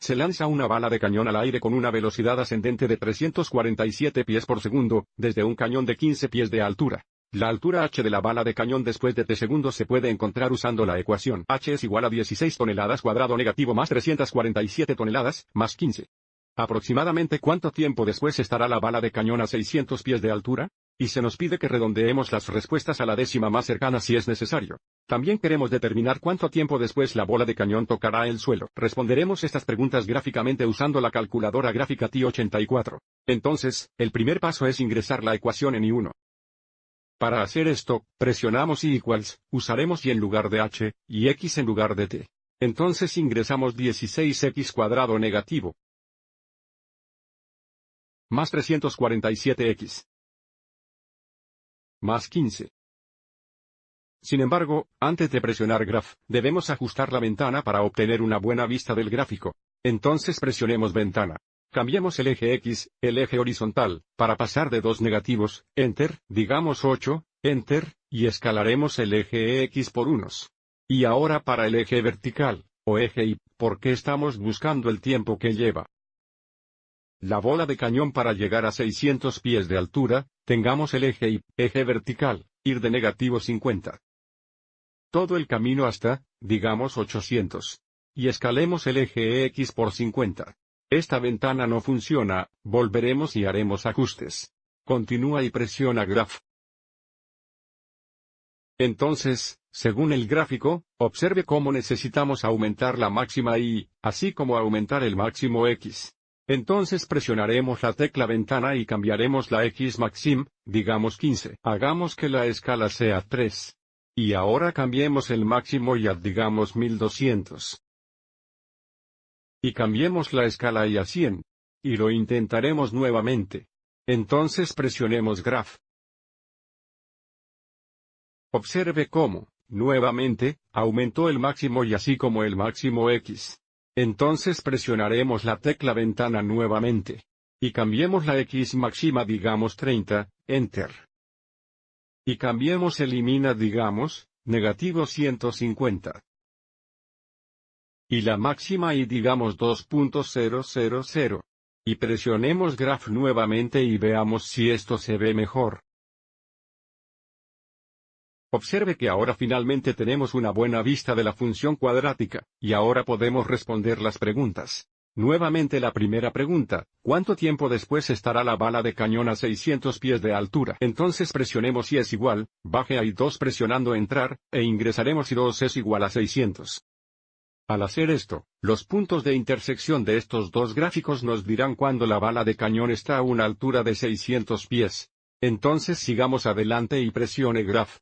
Se lanza una bala de cañón al aire con una velocidad ascendente de 347 pies por segundo, desde un cañón de 15 pies de altura. La altura h de la bala de cañón después de t segundos se puede encontrar usando la ecuación h es igual a 16 toneladas cuadrado negativo más 347 toneladas, más 15. ¿Aproximadamente cuánto tiempo después estará la bala de cañón a 600 pies de altura? Y se nos pide que redondeemos las respuestas a la décima más cercana si es necesario. También queremos determinar cuánto tiempo después la bola de cañón tocará el suelo. Responderemos estas preguntas gráficamente usando la calculadora gráfica T84. Entonces, el primer paso es ingresar la ecuación en I1. Para hacer esto, presionamos I iguals, usaremos Y en lugar de H, y X en lugar de T. Entonces ingresamos 16x cuadrado negativo más 347x más 15. Sin embargo, antes de presionar Graph, debemos ajustar la ventana para obtener una buena vista del gráfico. Entonces presionemos ventana. Cambiemos el eje X, el eje horizontal, para pasar de dos negativos, Enter, digamos 8, Enter, y escalaremos el eje X por unos. Y ahora para el eje vertical, o eje Y, ¿por qué estamos buscando el tiempo que lleva la bola de cañón para llegar a 600 pies de altura? Tengamos el eje Y, eje vertical, ir de negativo 50. Todo el camino hasta, digamos 800. Y escalemos el eje X por 50. Esta ventana no funciona, volveremos y haremos ajustes. Continúa y presiona Graph. Entonces, según el gráfico, observe cómo necesitamos aumentar la máxima Y, así como aumentar el máximo X. Entonces presionaremos la tecla ventana y cambiaremos la X maxim, digamos 15. Hagamos que la escala sea 3. Y ahora cambiemos el máximo y digamos 1200. Y cambiemos la escala y a 100. Y lo intentaremos nuevamente. Entonces presionemos Graph. Observe cómo, nuevamente, aumentó el máximo y así como el máximo X. Entonces presionaremos la tecla ventana nuevamente. Y cambiemos la X máxima digamos 30, Enter. Y cambiemos elimina digamos, negativo 150. Y la máxima y digamos 2.000. Y presionemos Graph nuevamente y veamos si esto se ve mejor. Observe que ahora finalmente tenemos una buena vista de la función cuadrática, y ahora podemos responder las preguntas. Nuevamente la primera pregunta, ¿cuánto tiempo después estará la bala de cañón a 600 pies de altura? Entonces presionemos Y es igual, baje a I2 presionando entrar, e ingresaremos I2 es igual a 600. Al hacer esto, los puntos de intersección de estos dos gráficos nos dirán cuándo la bala de cañón está a una altura de 600 pies. Entonces sigamos adelante y presione Graph.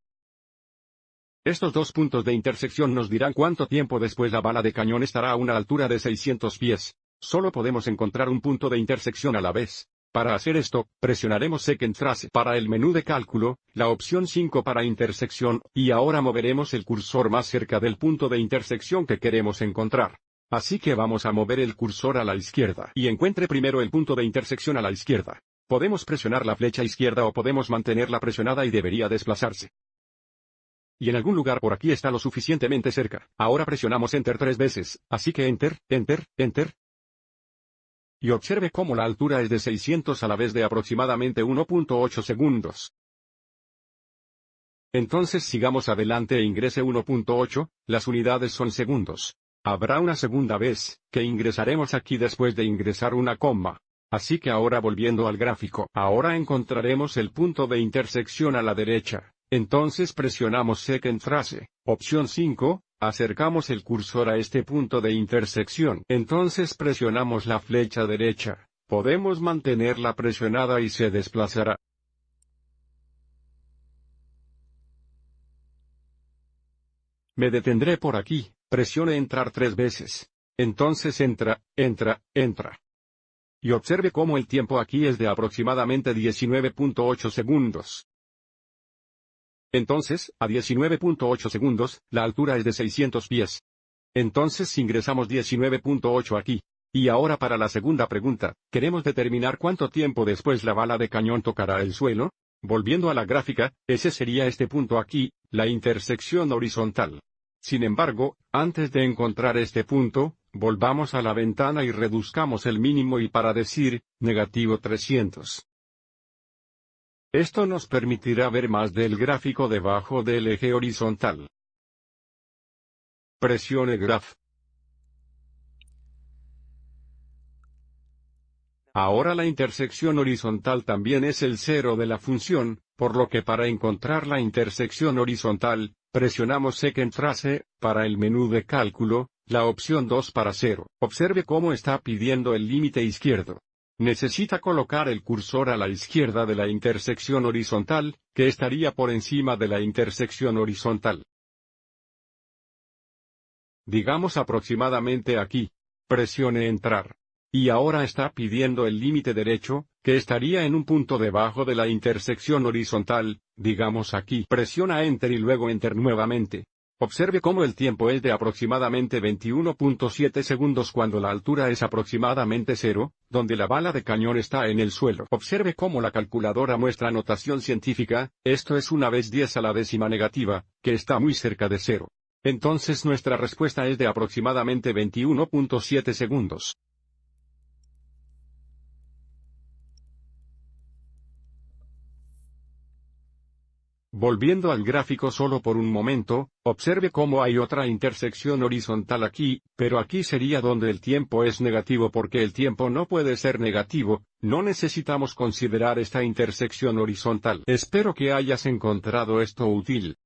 Estos dos puntos de intersección nos dirán cuánto tiempo después la bala de cañón estará a una altura de 600 pies. Solo podemos encontrar un punto de intersección a la vez. Para hacer esto, presionaremos Second Trace para el menú de cálculo, la opción 5 para intersección, y ahora moveremos el cursor más cerca del punto de intersección que queremos encontrar. Así que vamos a mover el cursor a la izquierda y encuentre primero el punto de intersección a la izquierda. Podemos presionar la flecha izquierda o podemos mantenerla presionada y debería desplazarse. Y en algún lugar por aquí está lo suficientemente cerca. Ahora presionamos Enter 3 veces, así que Enter, Enter, Enter. Y observe cómo la altura es de 600 a la vez de aproximadamente 1.8 segundos. Entonces sigamos adelante e ingrese 1.8, las unidades son segundos. Habrá una segunda vez, que ingresaremos aquí después de ingresar una coma. Así que ahora volviendo al gráfico, ahora encontraremos el punto de intersección a la derecha. Entonces presionamos Second Trace, opción 5, acercamos el cursor a este punto de intersección. Entonces presionamos la flecha derecha, podemos mantenerla presionada y se desplazará. Me detendré por aquí, presione entrar 3 veces. Entonces entra, entra, entra. Y observe cómo el tiempo aquí es de aproximadamente 19.8 segundos. Entonces, a 19.8 segundos, la altura es de 600 pies. Entonces ingresamos 19.8 aquí. Y ahora para la segunda pregunta, ¿queremos determinar cuánto tiempo después la bala de cañón tocará el suelo? Volviendo a la gráfica, ese sería este punto aquí, la intersección horizontal. Sin embargo, antes de encontrar este punto, Volvamos a la ventana y reduzcamos el mínimo y para decir, negativo 300. Esto nos permitirá ver más del gráfico debajo del eje horizontal. Presione Graph. Ahora la intersección horizontal también es el cero de la función, por lo que para encontrar la intersección horizontal, presionamos Second Phrase, para el menú de cálculo, la opción 2 para 0. Observe cómo está pidiendo el límite izquierdo. Necesita colocar el cursor a la izquierda de la intersección horizontal, que estaría por encima de la intersección horizontal. Digamos aproximadamente aquí. Presione Entrar. Y ahora está pidiendo el límite derecho, que estaría en un punto debajo de la intersección horizontal, digamos aquí. Presiona Enter y luego Enter nuevamente. Observe cómo el tiempo es de aproximadamente 21.7 segundos cuando la altura es aproximadamente 0, donde la bala de cañón está en el suelo. Observe cómo la calculadora muestra notación científica, esto es una vez 10 a la décima negativa, que está muy cerca de 0. Entonces nuestra respuesta es de aproximadamente 21.7 segundos. Volviendo al gráfico solo por un momento, observe cómo hay otra intersección horizontal aquí, pero aquí sería donde el tiempo es negativo porque el tiempo no puede ser negativo, no necesitamos considerar esta intersección horizontal. Espero que hayas encontrado esto útil.